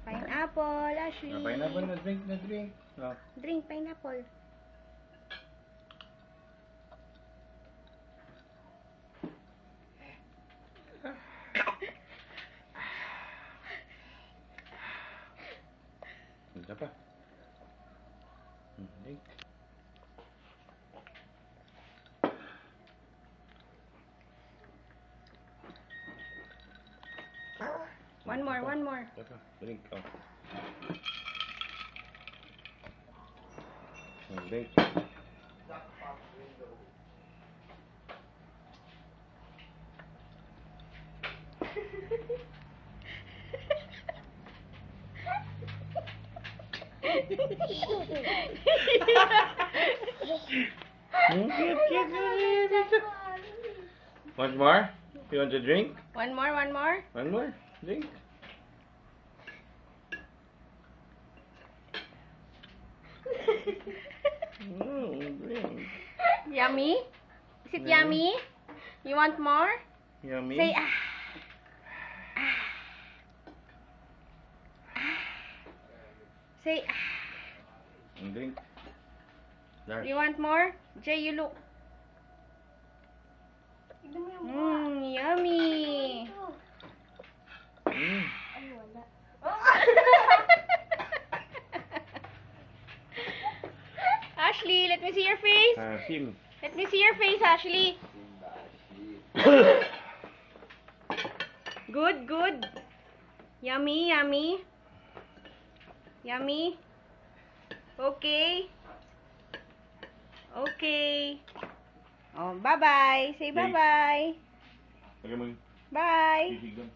Pineapple, Ashley. Pineapple na drink. Oh. Drink pineapple. Isa pa. Drink. One more. Isa pa. Drink. Oh. Drink. Cute. Want more? You want to drink? One more. One more? Drink. Drink. Yummy? Is it yummy? You want more? Yummy. Say Say Drink. There. You want more? Jay, you look. Yummy. Ashley, let me see your face. Sim. Let me see your face, Ashley. Good. Yummy. Okay. Oh, bye-bye. Say bye-bye. Lagyan mo yung Bye. sisig doon.